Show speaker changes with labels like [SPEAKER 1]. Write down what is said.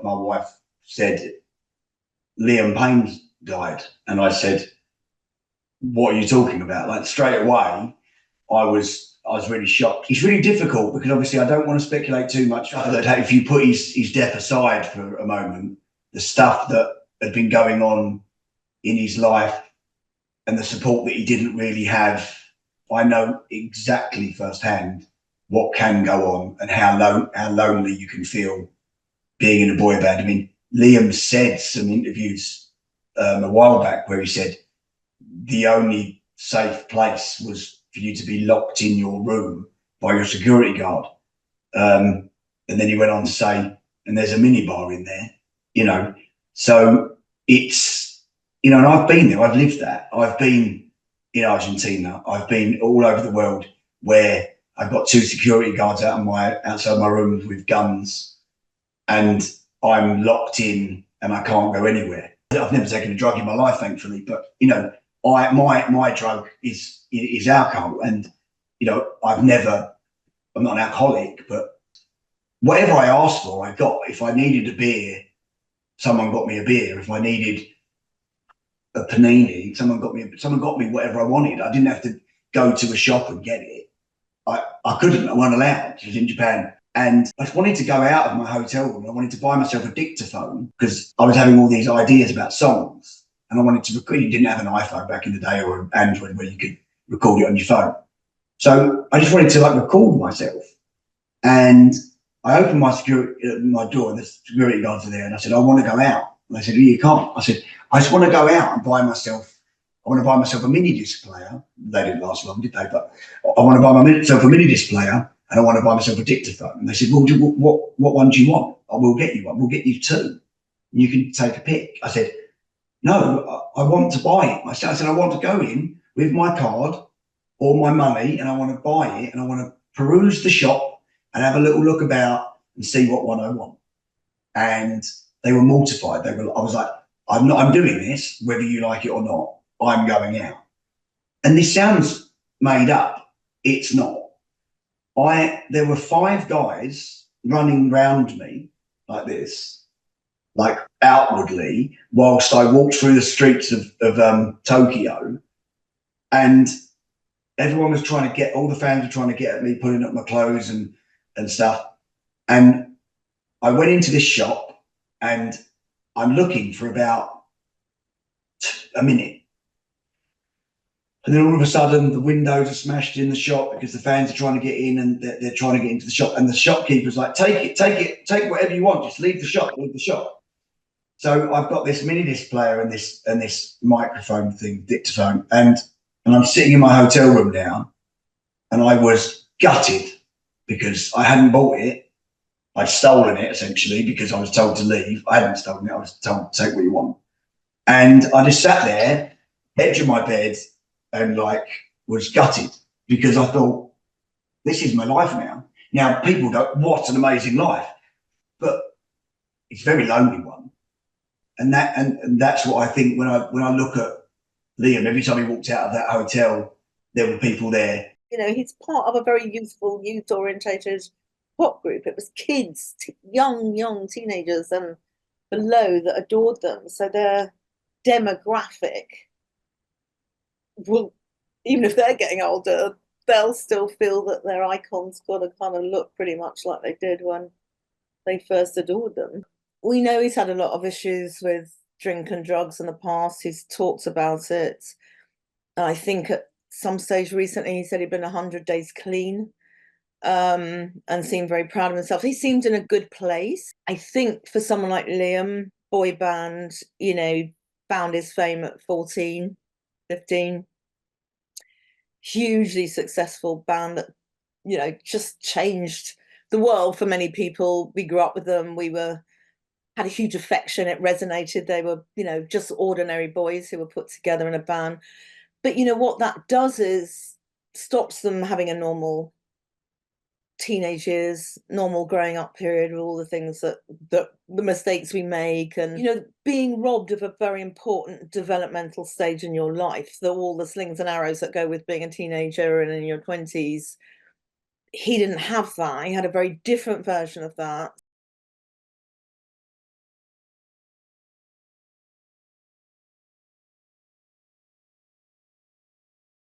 [SPEAKER 1] my wife said, Liam Payne died. And I said, what are you talking about? Like straight away, I was really shocked. It's really difficult because obviously I don't want to speculate too much. Other than if you put his death aside for a moment, the stuff that had been going on in his life and the support that he didn't really have, I know exactly firsthand what can go on and how lonely you can feel being in a boy band. I mean, Liam said some interviews a while back where he said the only safe place was for you to be locked in your room by your security guard. And then he went on to say, and there's a minibar in there, you know. So it's, you know, and I've been there, I've lived that. I've been in Argentina, I've been all over the world where I've got 2 security guards outside my room with guns, and I'm locked in and I can't go anywhere. I've never taken a drug in my life, thankfully, but you know, my drug is alcohol, and you know, I'm not an alcoholic, but whatever I asked for, I got. If I needed a beer, someone got me a beer. If I needed a panini, someone got me whatever I wanted. I didn't have to go to a shop and get it. I couldn't. I wasn't allowed. It was in Japan. And I wanted to go out of my hotel room. I wanted to buy myself a dictaphone because I was having all these ideas about songs, and I wanted to record. You didn't have an iPhone back in the day or an Android where you could record it on your phone. So I just wanted to like record myself. And I opened my door, and the security guards are there, and I said, I want to go out. And they said, you can't. I said, I just want to go out and buy myself a mini disc player. They didn't last long, did they? But I want to buy myself a mini disc player, and I want to buy myself a dictaphone. And they said, well, what one do you want? I will get you one. We'll get you 2. You can take a pick. I said, no, I want to buy it. I said, I want to go in with my card or my money, and I want to buy it, and I want to peruse the shop and have a little look about and see what one I want. And they were mortified. I was like, I'm doing this, whether you like it or not. I'm going out. And this sounds made up. It's not. There were 5 guys running round me like this, like outwardly, whilst I walked through the streets of Tokyo, and everyone was trying to get, all the fans were trying to get at me, pulling up my clothes and stuff. And I went into this shop, and I'm looking for about a minute. And then all of a sudden, the windows are smashed in the shop because the fans are trying to get in, and they're trying to get into the shop. And the shopkeeper's like, take whatever you want. Just leave the shop. So I've got this mini disc player and this microphone thing, dictaphone, and I'm sitting in my hotel room now, and I was gutted because I hadn't bought it. I'd stolen it essentially because I was told to leave. I hadn't stolen it. I was told to take what you want. And I just sat there, edge of my bed, and like was gutted because I thought, this is my life now. Now people go, what an amazing life, but it's a very lonely one. And that's what I think when I look at Liam. Every time he walked out of that hotel, there were people there.
[SPEAKER 2] You know, he's part of a very youthful, youth-orientated pop group. It was kids, young teenagers and below that adored them. So their demographic will, even if they're getting older, they'll still feel that their icons got to kind of look pretty much like they did when they first adored them. We know he's had a lot of issues with drink and drugs in the past. He's talked about it. I think at some stage recently he said he'd been 100 days clean, and seemed very proud of himself. He seemed in a good place. I think for someone like Liam, boy band, you know, found his fame at 14, 15. Hugely successful band that, you know, just changed the world for many people. We grew up with them. Had a huge affection. It resonated. They were, you know, just ordinary boys who were put together in a band. But you know what that does is stops them having a normal teenage years, normal growing up period with all the things that the mistakes we make, and you know, being robbed of a very important developmental stage in your life, all the slings and arrows that go with being a teenager and in your 20s. He didn't have that. He had a very different version of that.